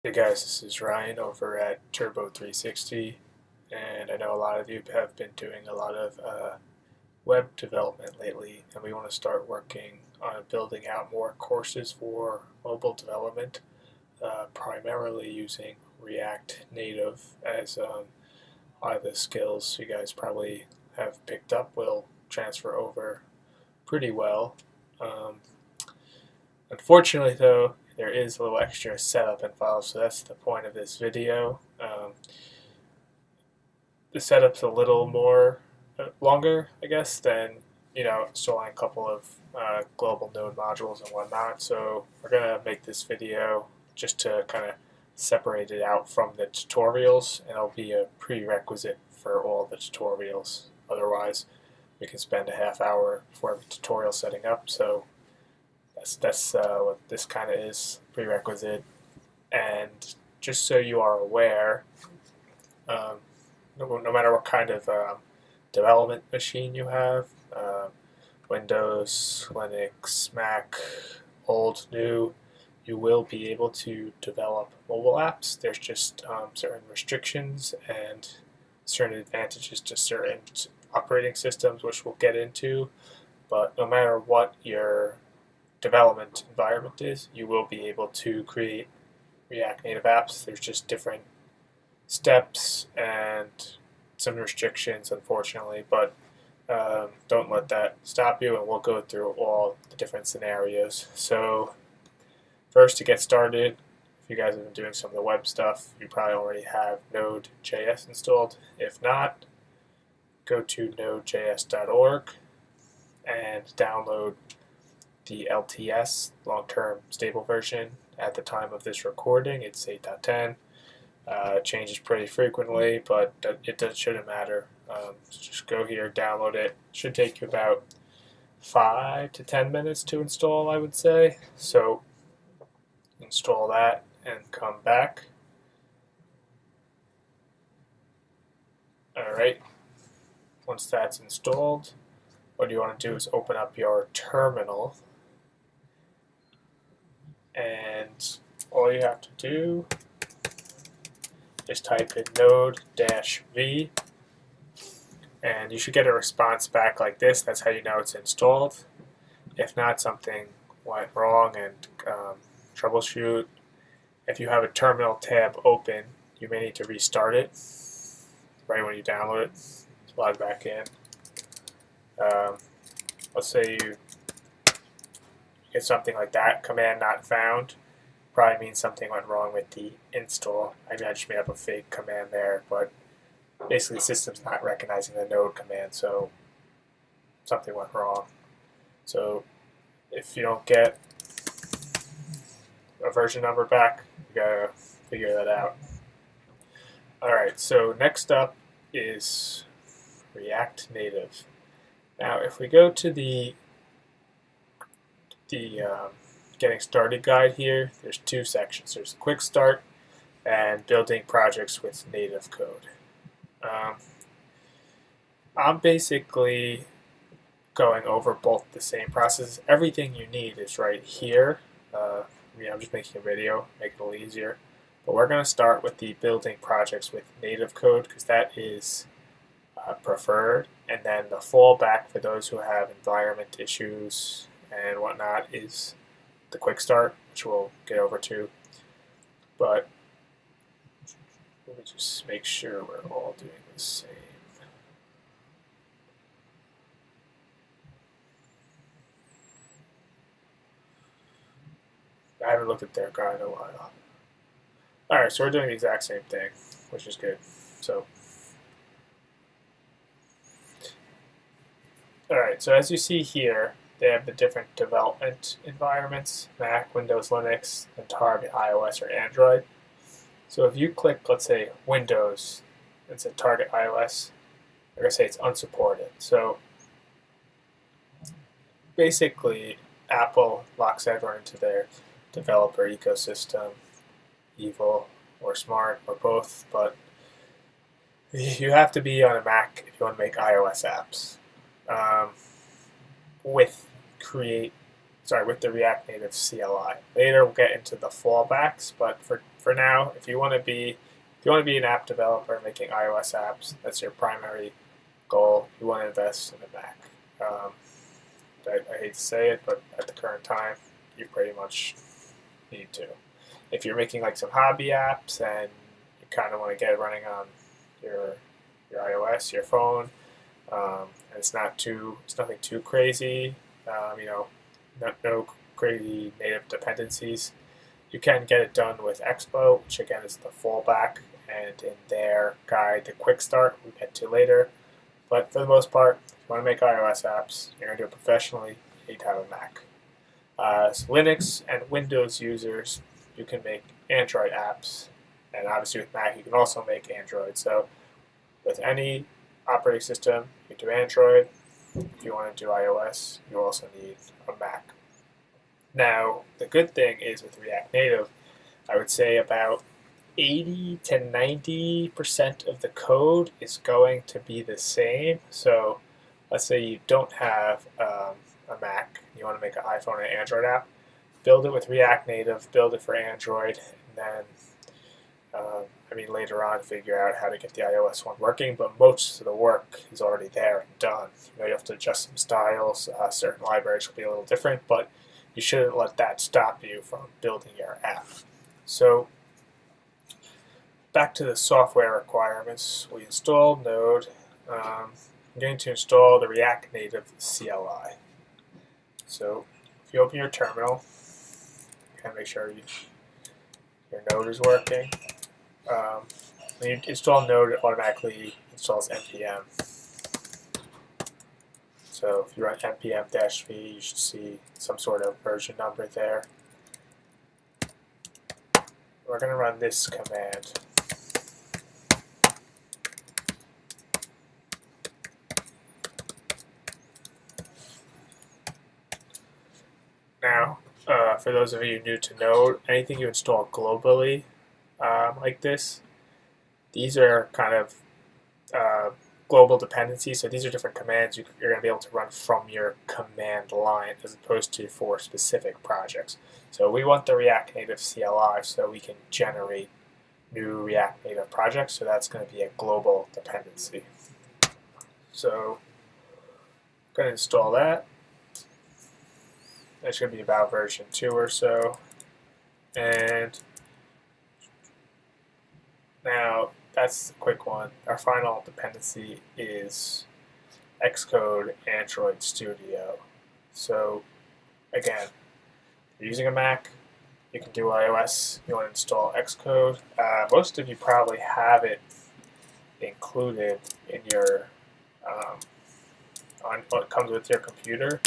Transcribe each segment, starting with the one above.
Hey guys, this is Ryan over at Turbo 360, and I know a lot of you have been doing a lot of web development lately, and we want to start working on building out more courses for mobile development, primarily using React Native, as a lot of the skills you guys probably have picked up will transfer over pretty well. Unfortunately though, there is a little extra setup involved, so that's the point of this video. The setup's a little more longer, I guess, than installing a couple of global node modules and whatnot. So we're gonna make this video just to kind of separate it out from the tutorials, and it'll be a prerequisite for all the tutorials. Otherwise, we can spend a half hour before the tutorial setting up. So that's what this kind of is, prerequisite. And just so you are aware, no matter what kind of development machine you have, Windows, Linux, Mac, old, new, you will be able to develop mobile apps. There's just certain restrictions and certain advantages to certain operating systems, which we'll get into. But no matter what your development environment is, you will be able to create React Native apps. There's just different steps and some restrictions, unfortunately, but don't let that stop you, and we'll go through all the different scenarios. So first, to get started, if you guys have been doing some of the web stuff, you probably already have Node.js installed. If not, go to nodejs.org and download the LTS, long-term stable version. At the time of this recording, it's 8.10. Changes pretty frequently, but it shouldn't matter. Just go here, download it. Should take you about 5 to 10 minutes to install, I would say. So install that and come back. Alright, once that's installed, what you want to do is open up your terminal, and all you have to do is type in node-v, and you should get a response back like this. That's how you know it's installed. If not, something went wrong, and troubleshoot. If you have a terminal tab open, you may need to restart it right when you download it. Log back in. Let's say you get something like that, command not found. Probably means something went wrong with the install. I just made up a fake command there, but basically the system's not recognizing the node command, so something went wrong. So if you don't get a version number back, you gotta figure that out. Alright, so next up is React Native. Now if we go to the getting started guide here, there's two sections. There's quick start and building projects with native code. I'm basically going over both the same process. Everything you need is right here. I'm just making a video, make it a little easier. But we're going to start with the building projects with native code, because that is preferred. And then the fallback for those who have environment issues and whatnot is the quick start, which we'll get over to. But let me just make sure we're all doing the same. I haven't looked at their guide in a while. Alright, so we're doing the exact same thing, which is good. So, alright, so as you see here, they have the different development environments: Mac, Windows, Linux, and target iOS or Android. So if you click, let's say, Windows, and say target iOS, they're going to say it's unsupported. So basically, Apple locks everyone into their developer ecosystem, evil or smart or both, but you have to be on a Mac if you want to make iOS apps with Create with the React Native CLI. Later we'll get into the fallbacks, but for now, if you want to be an app developer making iOS apps, that's your primary goal. You want to invest in a Mac. I hate to say it, but at the current time, you pretty much need to. If you're making like some hobby apps and you kind of want to get it running on your iOS, your phone, and it's nothing too crazy, no crazy native dependencies, you can get it done with Expo, which again is the fallback, and in their guide, the quick start, we'll get to later. But for the most part, if you want to make iOS apps, you're going to do it professionally, you need to have a Mac. So Linux and Windows users, you can make Android apps, and obviously with Mac, you can also make Android. So with any operating system, you can do Android. If you want to do iOS, you also need a Mac. Now, the good thing is with React Native, I would say about 80 to 90% of the code is going to be the same. So let's say you don't have a Mac, you want to make an iPhone and Android app, build it with React Native, build it for Android, and then later on figure out how to get the iOS one working, but most of the work is already there and done. You have to adjust some styles, certain libraries will be a little different, but you shouldn't let that stop you from building your app. So back to the software requirements. We installed Node. I'm going to install the React Native CLI. So if you open your terminal, make sure your Node is working. When you install Node, it automatically installs npm. So if you run npm-v, you should see some sort of version number there. We're going to run this command. Now, for those of you new to Node, anything you install globally like this, these are kind of global dependencies. So these are different commands you're going to be able to run from your command line as opposed to for specific projects. So we want the React Native CLI so we can generate new React Native projects. So that's going to be a global dependency. So I'm going to install that. That should be about version 2 or so. And now that's the quick one. Our final dependency is Xcode Android Studio. So again, if you're using a Mac, you can do iOS. You want to install Xcode. Most of you probably have it included in your on what comes with your computer.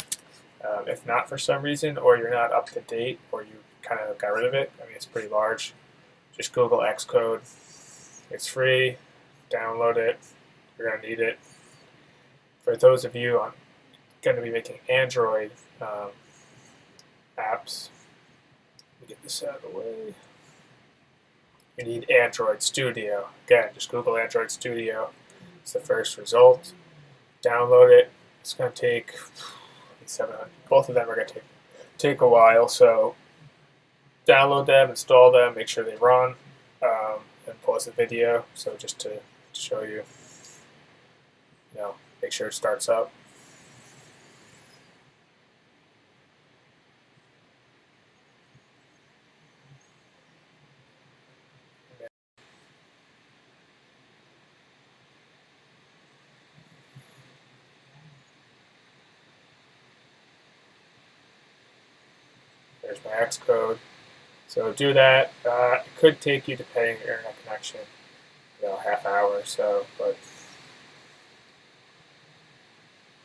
If not for some reason, or you're not up to date, or you kind of got rid of it, it's pretty large, just Google Xcode. It's free. Download it. You're going to need it. For those of you going to be making Android apps, let me get this out of the way. You need Android Studio. Again, just Google Android Studio. It's the first result. Download it. It's going to take 700. Both of them are going to take a while, so download them, install them, make sure they run, and pause the video. So just to show you, make sure it starts up. There's my Xcode. So do that. It could take you, depending on your internet connection, a half hour or so, but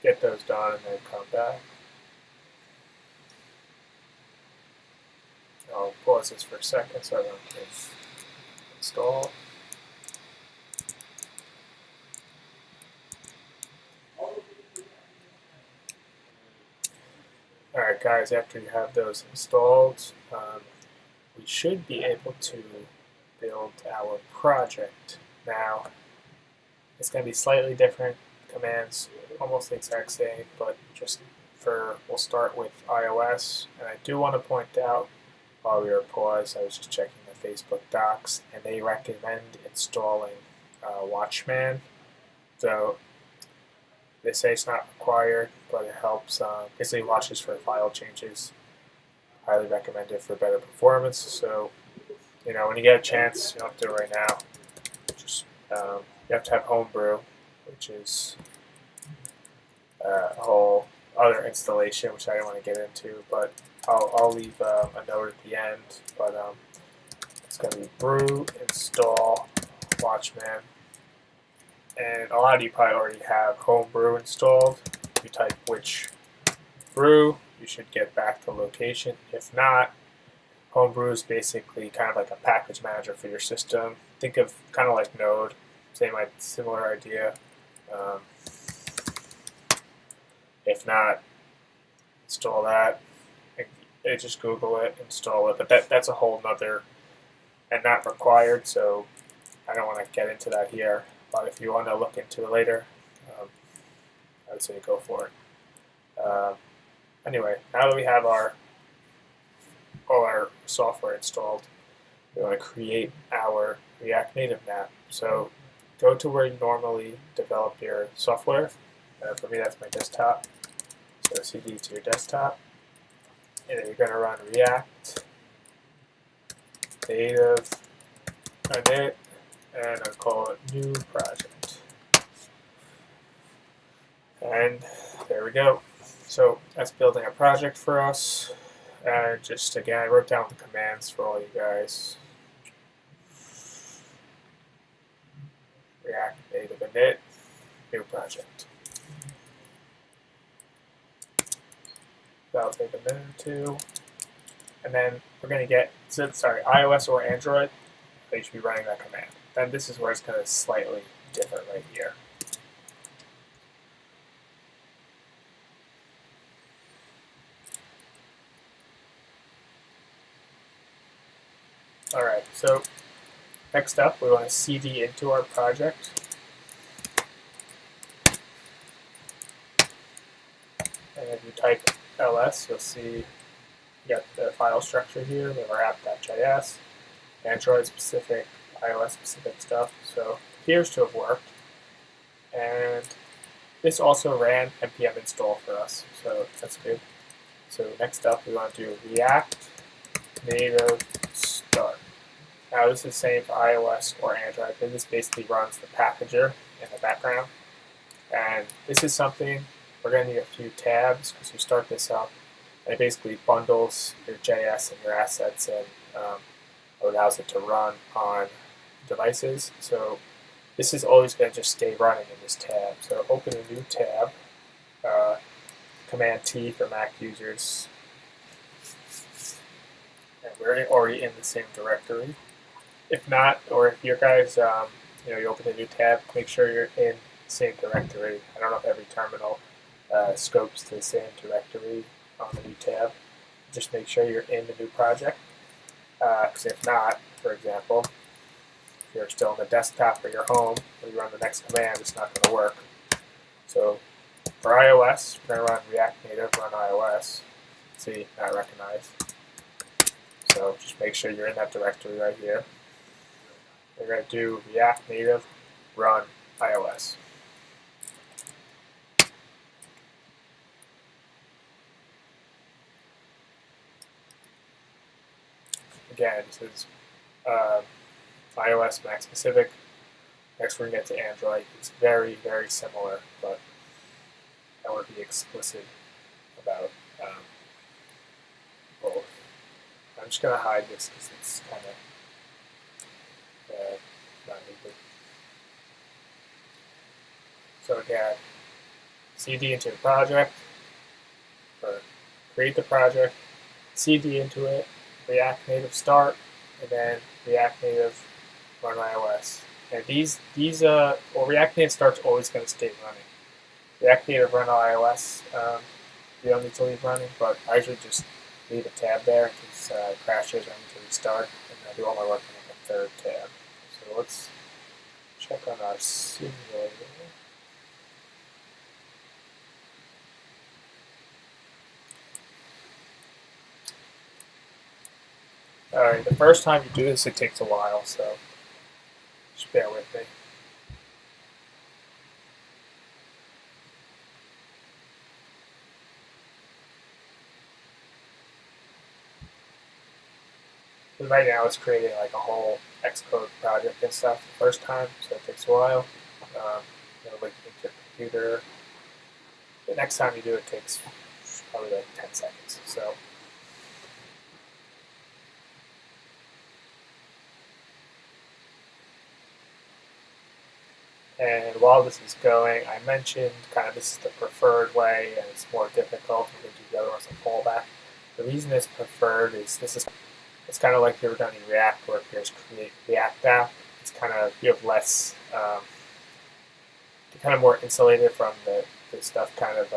get those done and then come back. I'll pause this for a second so everyone can install. Alright guys, after you have those installed, we should be able to build our project. Now, it's going to be slightly different commands, almost the exact same, but just we'll start with iOS, and I do want to point out while we were paused, I was just checking the Facebook docs, and they recommend installing Watchman. So they say it's not required, but it helps. Basically, watches for file changes. Highly recommended for better performance. So, when you get a chance, you don't have to do it right now. Just you have to have Homebrew, which is a whole other installation, which I don't want to get into. But I'll leave a note at the end. But it's going to be brew install Watchman. And a lot of you probably already have Homebrew installed. If you type which brew, you should get back to location. If not, Homebrew is basically kind of like a package manager for your system. Think of kind of like Node, similar idea. If not, install that. Just Google it, install it. But that's a whole nother, and not required, so I don't want to get into that here. But if you want to look into it later, I would say go for it. Anyway, now that we have all our software installed, we want to create our React Native app. So go to where you normally develop your software. For me, that's my desktop. So CD to your desktop. And then you're going to run React Native init, and I'll call it new project. And there we go. So that's building a project for us. And just again, I wrote down the commands for all you guys. React Native init, new project. That'll take a minute or two. And then we're going to get, iOS or Android, they should be running that command. Then this is where it's going to slightly different right here. Alright, so next up we want to CD into our project. And if you type ls, you'll see you got the file structure here. We have our app.js, Android specific, iOS specific stuff. So it appears to have worked. And this also ran npm install for us, so that's good. So next up we want to do React Native Start. Now this is the same for iOS or Android, but this basically runs the packager in the background. And this is something, we're going to need a few tabs because you start this up, and it basically bundles your JS and your assets and allows it to run on devices. So this is always going to just stay running in this tab. So open a new tab, Command T for Mac users, and we're already in the same directory. If not, or if your guys, you open a new tab, make sure you're in the same directory. I don't know if every terminal scopes to the same directory on the new tab. Just make sure you're in the new project. Because if not, for example, if you're still on the desktop or your home, when you run the next command, it's not going to work. So for iOS, we're going to run React Native, run iOS. See, not recognized. So just make sure you're in that directory right here. We're going to do React Native, run iOS. Again, this is iOS Mac specific. Next we're going to get to Android. It's very, very similar, but I want to be explicit about both. I'm just going to hide this because it's kind of not needed. So again, CD into the project, or create the project, CD into it, React Native start, and then React Native run iOS. And React Native start's always going to stay running. React Native run iOS, you don't need to leave running, but I usually just leave a tab there in case it crashes or I need to restart, and I do all my work on the third tab. So let's check on our simulator. Alright, the first time you do this, it takes a while, so just bear with me. So right now it's creating like a whole Xcode project and stuff the first time, so it takes a while. Linking to your computer. The next time you do it takes probably like 10 seconds. So and while this is going, I mentioned kind of this is the preferred way and it's more difficult. You can do the other ones a fallback. The reason it's preferred is it's kind of like you ever done in React where if you just create React app, it's kind of, you have less, you're kind of more insulated from the stuff kind of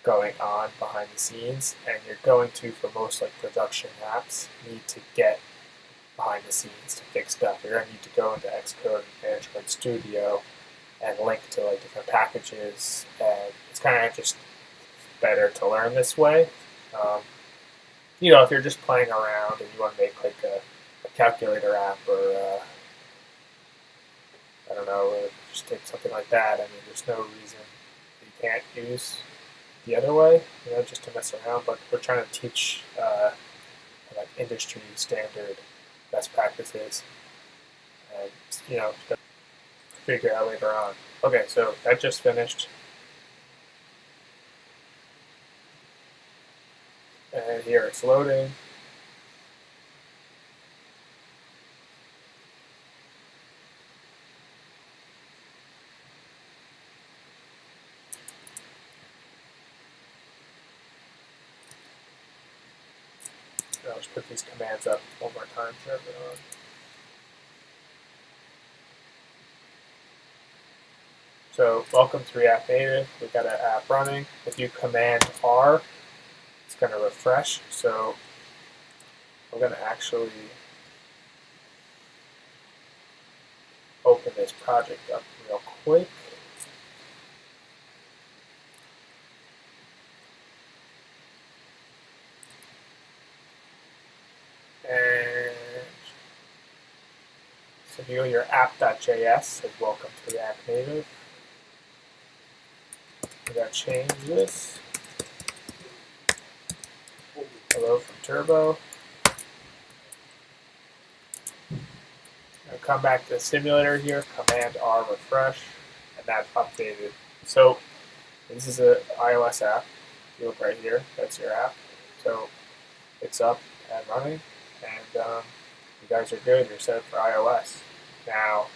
going on behind the scenes, and you're going to, for most like production apps, need to get behind the scenes to fix stuff. You're going to need to go into Xcode and Android Studio and link to like different packages, and it's kind of just better to learn this way. If you're just playing around and you want to make like a calculator app or I don't know, just take something like that. I mean, there's no reason you can't use the other way, just to mess around. But we're trying to teach like industry standard best practices, and figure out later on. Okay, so that just finished, and here it's loading. I'll just put these commands up one more time for everyone. So welcome to React Native. We've got an app running. If you command R, it's going to refresh. So I'm going to actually open this project up real quick. And so if you go to your app.js, says welcome to React Native. We got to change this. Hello from Turbo. I'll come back to the simulator here, Command R refresh, and that updated. So this is an iOS app. If you look right here, that's your app. So it's up and running, and you guys are good. You're set for iOS. Now,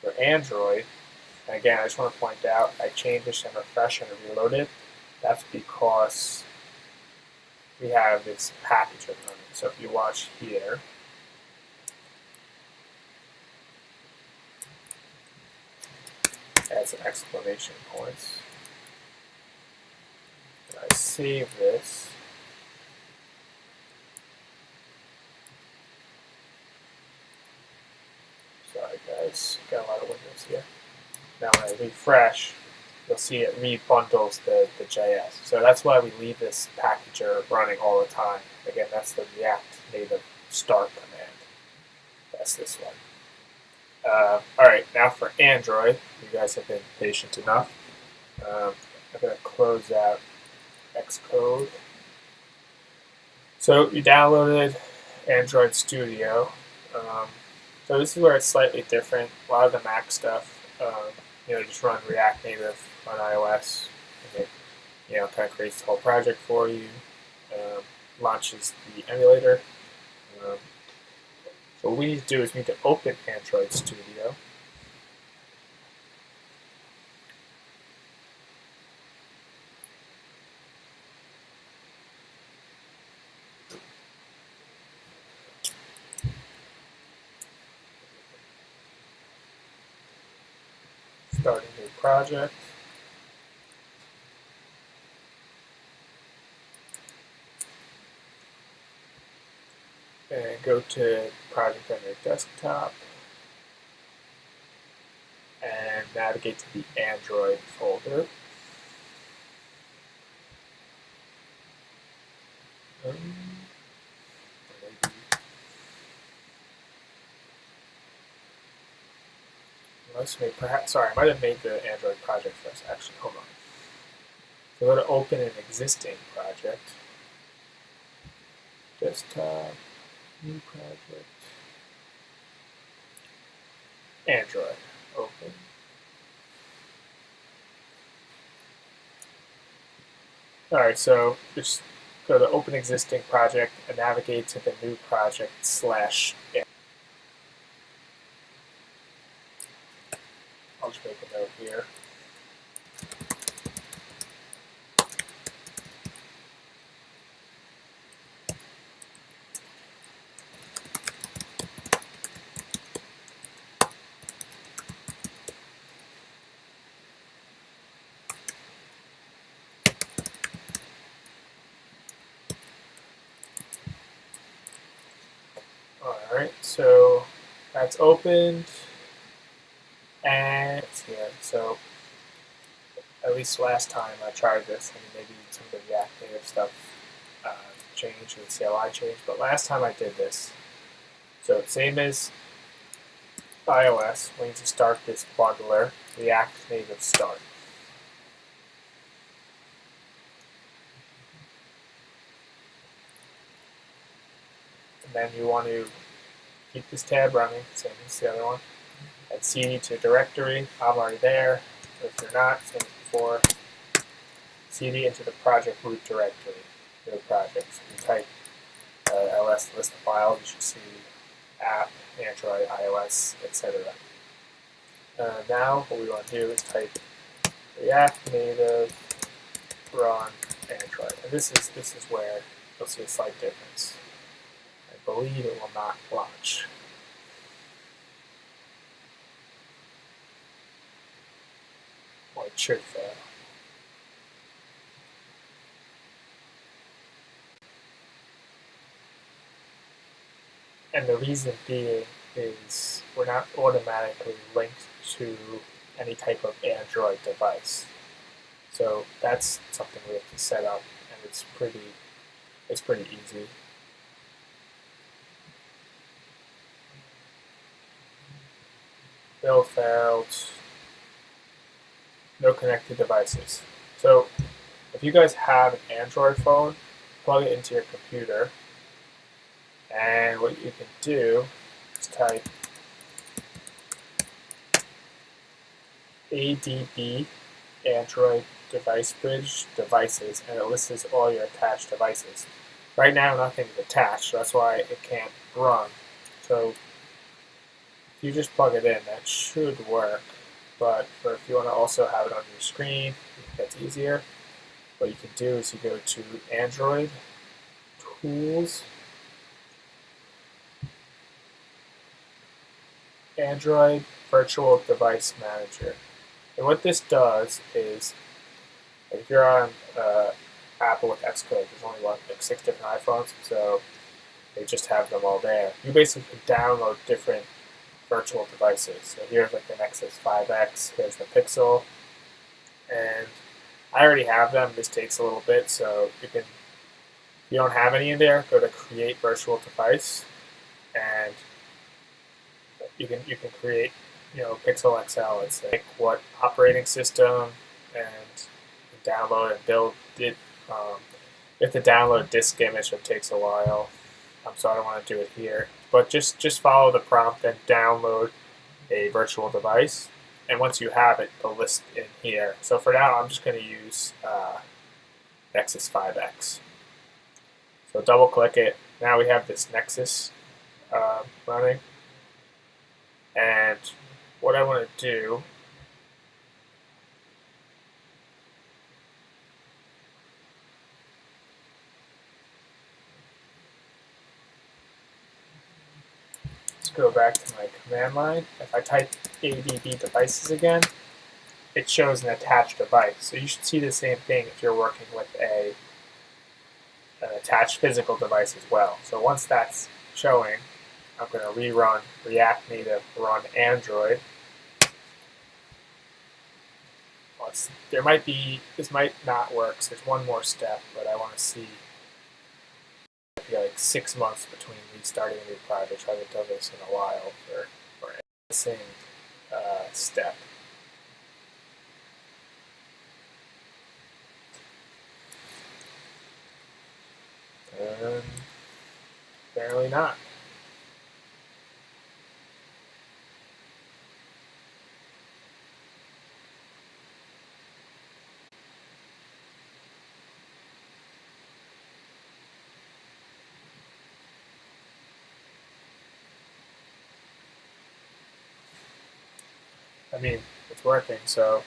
for Android, and again, I just want to point out, I changed this and refresh and reload it. That's because we have this package running. So if you watch here, as an exclamation points. And I save this. Sorry guys, got a lot of windows here. Now when I refresh, you'll see it rebundles the JS. So that's why we leave this packager running all the time. Again, that's the React Native start command. That's this one. Alright, now for Android, you guys have been patient enough. I'm going to close out Xcode. So you downloaded Android Studio. So this is where it's slightly different. A lot of the Mac stuff, just run React Native on iOS, and it, kind of creates the whole project for you, launches the emulator. So what we need to do is we need to open Android Studio. Start a new project. And go to project on your desktop and navigate to the Android folder. Maybe perhaps, sorry, I might have made the Android project first, actually. Hold on. So go to open an existing project. Desktop, new project, Android, open. Alright, so just go to open existing project and navigate to the new project /. I'll just make a note here. Alright, so that's opened. And yeah, so at least last time I tried this, and maybe some of the React Native stuff changed and the CLI changed, but last time I did this. So same as iOS, we need to start this bundler, React Native Start. And then you want to keep this tab running, same as the other one, and cd to directory. I'm already there. If you're not, same as before, cd into the project root directory, your project. So you type ls list of files, you should see app, Android, iOS, etc. Now what we want to do is type React Native run Android, and this is where you'll see a slight difference. I believe it will not launch. Or it should fail. And the reason being is we're not automatically linked to any type of Android device. So that's something we have to set up, and it's pretty easy. Build failed. No connected devices. So if you guys have an Android phone, plug it into your computer, and what you can do is type ADB Android Device Bridge devices, and it lists all your attached devices. Right now nothing's attached, so that's why it can't run. So if you just plug it in, that should work. But if you want to also have it on your screen, that's easier. What you can do is you go to Android, Tools, Android Virtual Device Manager. And what this does is, if you're on Apple with Xcode, there's only like 6 different iPhones, so they just have them all there. You basically download different virtual devices. So here's like the Nexus 5X, here's the Pixel, and I already have them. This takes a little bit, so if you don't have any in there, go to Create Virtual Device, and you can create, Pixel XL. It's like what operating system, and download and build it. You have to download disk image, so it takes a while. So I don't want to do it here. But just follow the prompt and download a virtual device. And once you have it, they'll list in here. So for now, I'm just going to use Nexus 5X. So double click it. Now we have this Nexus running. And what I want to do go back to my command line. If I type ADB devices again, it shows an attached device. So you should see the same thing if you're working with an attached physical device as well. So once that's showing, I'm going to rerun React Native run Android. This might not work, so there's one more step, but I want to see. Like 6 months between restarting a new project. I haven't done this in a while for anything. step. Apparently not. I mean, it's working. So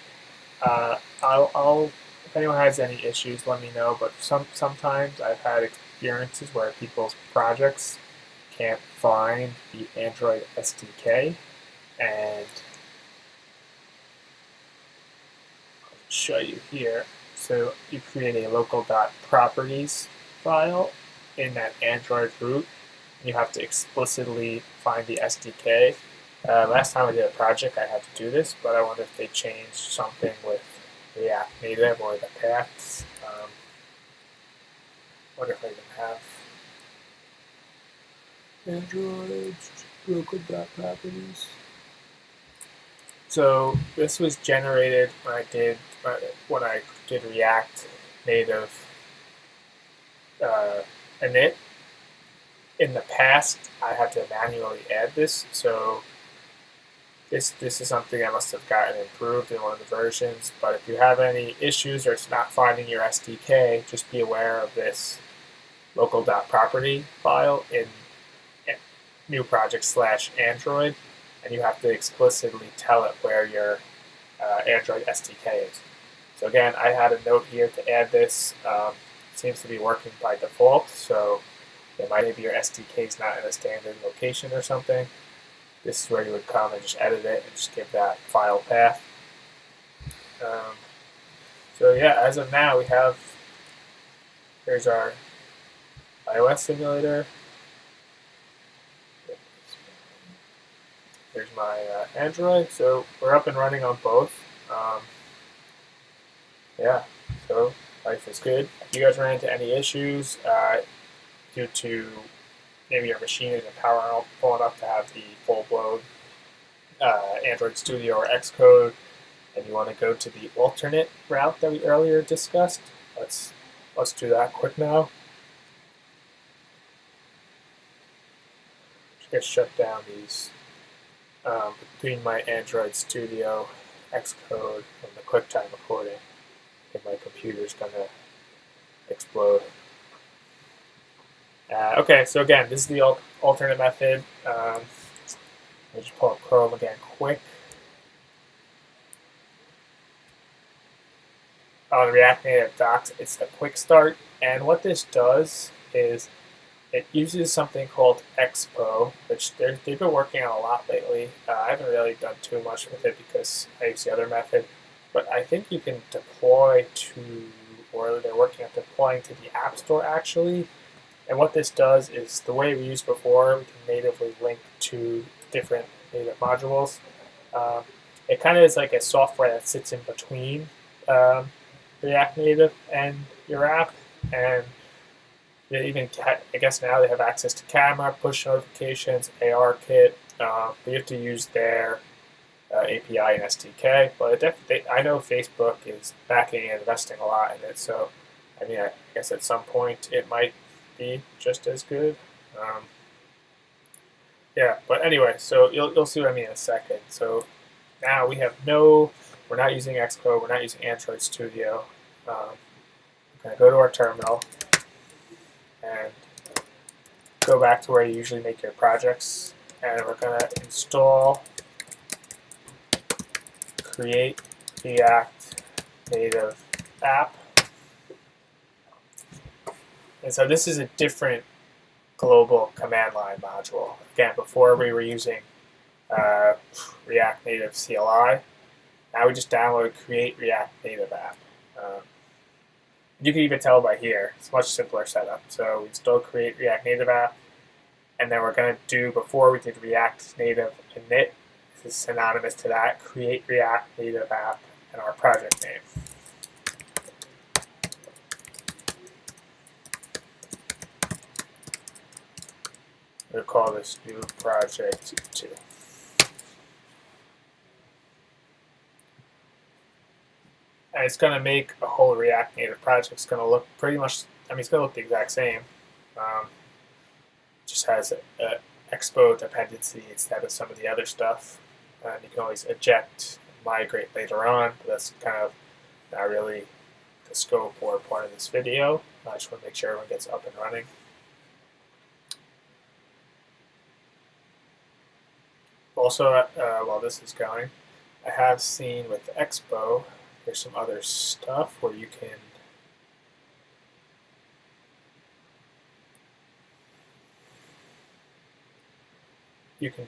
I'll if anyone has any issues, let me know. But sometimes I've had experiences where people's projects can't find the Android SDK, and I'll show you here. So you create a local.properties file in that Android root. You have to explicitly find the SDK. Last time I did a project, I had to do this, but I wonder if they changed something with React Native or the paths. Wonder if I even have Android local.properties. So this was generated when I did React Native init. In the past, I had to manually add this, so this is something I must have gotten improved in one of the versions. But if you have any issues or it's not finding your SDK, just be aware of this local.property file in new project /Android, and you have to explicitly tell it where your Android SDK is. So again, I had a note here to add this. It seems to be working by default, so it might be your SDK is not in a standard location or something. This is where you would come and just edit it and just give that file path. So yeah, as of now, here's our iOS simulator. Here's my Android. So we're up and running on both. Yeah, so life is good. If you guys ran into any issues due to maybe your machine isn't powerful enough to have the full-blown Android Studio or Xcode, and you want to go to the alternate route that we earlier discussed, let's do that quick now. Just gonna shut down these between my Android Studio, Xcode, and the QuickTime recording. I think my computer's gonna explode. Okay, so again, this is the alternate method. Let me just pull up Chrome again quick. On React Native Docs, it's the quick start, and what this does is it uses something called Expo, which they've been working on a lot lately. I haven't really done too much with it because I use the other method, but I think you can deploy to, or they're working on deploying to the App Store actually. And what this does is the way we used before, we can natively link to different native modules. It kind of is like a software that sits in between React Native and your app, and they even, I guess now they have access to camera, push notifications, ARKit. But you have to use their API and SDK. But I know Facebook is backing and investing a lot in it, so I mean, I guess at some point it might be just as good. Yeah, but anyway, so you'll see what I mean in a second. So now we're not using Expo, we're not using Android Studio. We're going to go to our terminal and go back to where you usually make your projects, and we're going to install create React Native app. And so this is a different global command line module. Again, before we were using React Native CLI. Now we just download create React Native app. You can even tell by here, it's a much simpler setup. So we install create React Native app, and then we're going to do, before we did React Native init, this is synonymous to that, create React Native app and our project name. We'll call this new project 2. And it's going to make a whole React Native project. It's going to look pretty much, I mean, it's going to look the exact same. Just has a Expo dependency instead of some of the other stuff. And you can always eject, migrate later on, but that's kind of not really the scope or point of this video. I just want to make sure everyone gets up and running. Also, while this is going, I have seen with Expo, there's some other stuff where you can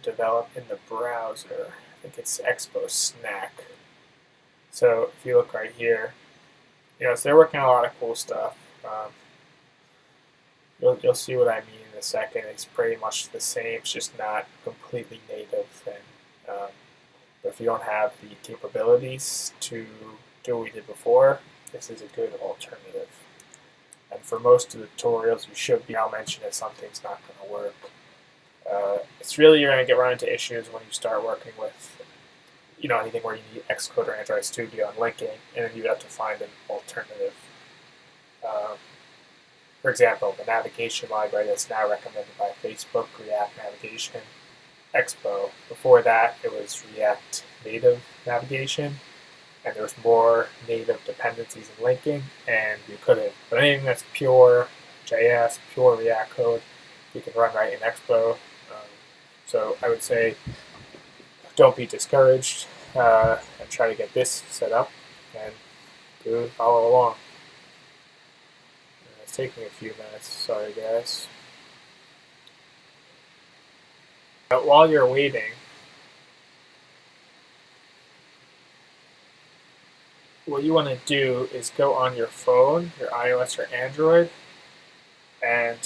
develop in the browser. I think it's Expo Snack. So if you look right here, so they're working on a lot of cool stuff. You'll see what I mean in a second. It's pretty much the same. It's just not completely native. And but if you don't have the capabilities to do what we did before, this is a good alternative. And for most of the tutorials, you should be. I'll mention if something's not going to work. It's really, you're going to run into issues when you start working with anything where you need Xcode or Android Studio and linking, and then you have to find an alternative. For example, the navigation library that's now recommended by Facebook, React Navigation, Expo. Before that, it was React Native Navigation, and there was more native dependencies and linking, and you couldn't. But anything that's pure JS, pure React code, you can run right in Expo. So I would say don't be discouraged and try to get this set up and follow along. It's taking a few minutes. Sorry, guys. But while you're waiting, what you want to do is go on your phone, your iOS or Android, and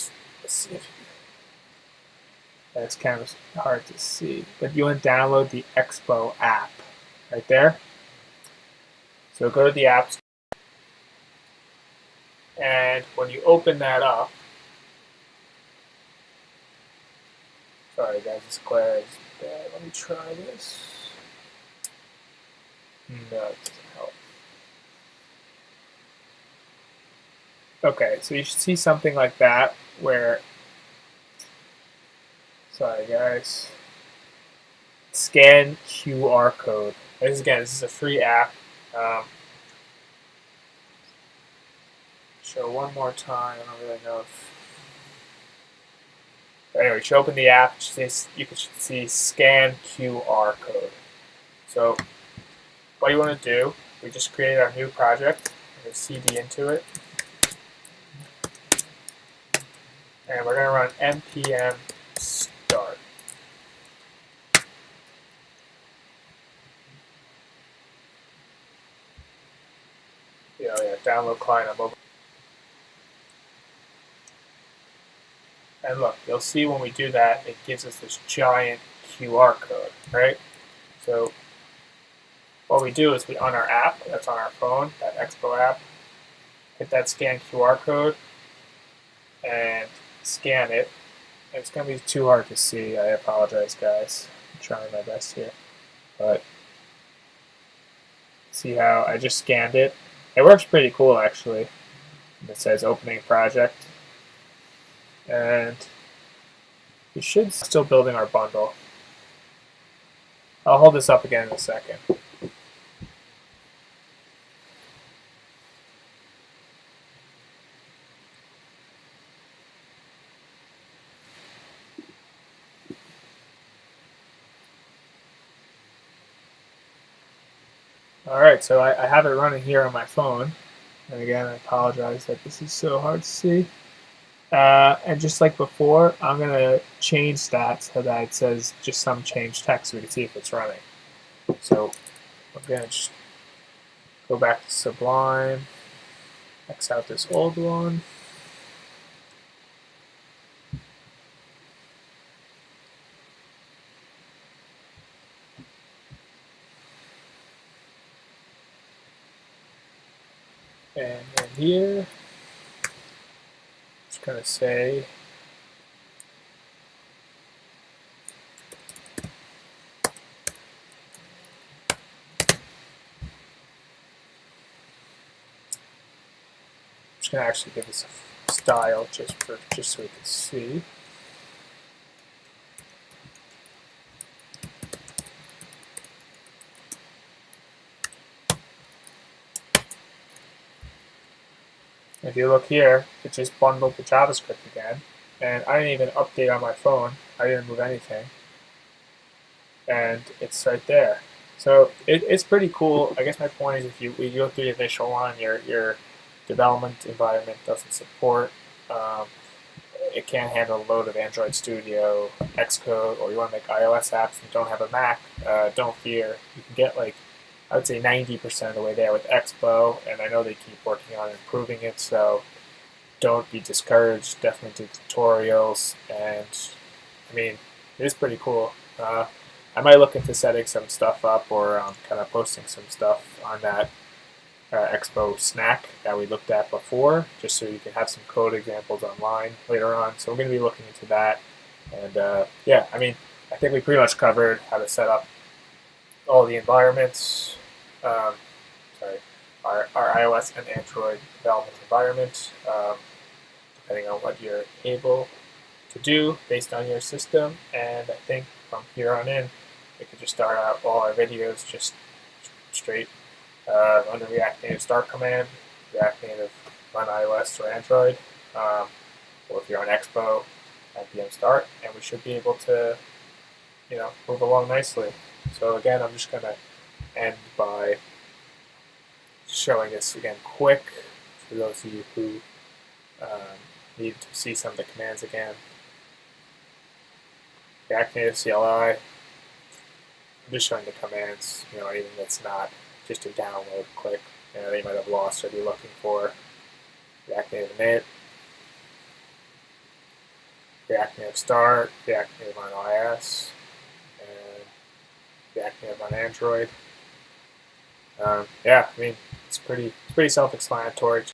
let's see if that's kind of hard to see, but you want to download the Expo app right there. So go to the app store, and when you open that up, sorry guys, this glare is bad. Let me try this. No, it doesn't help. Okay, so you should see something like that where, sorry guys, scan QR code. This is a free app. Show one more time. I don't really know if. But anyway, you open the app. You can see scan QR code. So what you want to do, we just created our new project. We're going to CD into it. And we're going to run npm start. Download client on mobile. And look, you'll see when we do that, it gives us this giant QR code, right? So what we do is on our app, that's on our phone, that Expo app, hit that scan QR code and scan it. It's going to be too hard to see. I apologize, guys. I'm trying my best here. But see how I just scanned it? It works pretty cool, actually. It says opening project. And we should still building our bundle. I'll hold this up again in a second. Alright, so I have it running here on my phone. And again, I apologize that this is so hard to see. And just like before, I'm going to change that so that it says just some change text so we can see if it's running. So I'm going to just go back to Sublime, X out this old one. And then here, it's going to say just going to actually give this a style just so we can see. If you look here, it just bundled the JavaScript again, and I didn't even update on my phone. I didn't move anything, and it's right there. So it's pretty cool. I guess my point is, if you go through the initial one, your development environment doesn't support. It can't handle a load of Android Studio, Xcode, or you want to make iOS apps and don't have a Mac. Don't fear. You can get like, I would say 90% of the way there with Expo, and I know they keep working on improving it, so don't be discouraged. Definitely do tutorials, and I mean, it is pretty cool. I might look into setting some stuff up or kind of posting some stuff on that Expo snack that we looked at before, just so you can have some code examples online later on. So we're going to be looking into that. And yeah, I mean, I think we pretty much covered how to set up all the environments, sorry, our iOS and Android development environment, depending on what you're able to do based on your system. And I think from here on in, we could just start out all our videos just straight run the React Native start command, React Native run iOS or Android, or if you're on Expo, npm start, and we should be able to, move along nicely. So again, I'm just going to end by showing this again quick for those of you who need to see some of the commands again. React Native CLI. I'm just showing the commands, anything that's not just a download click, that you might have lost or be looking for. React Native init, React Native start, React Native on iOS, and React Native on Android. Yeah, I mean, it's pretty self-explanatory.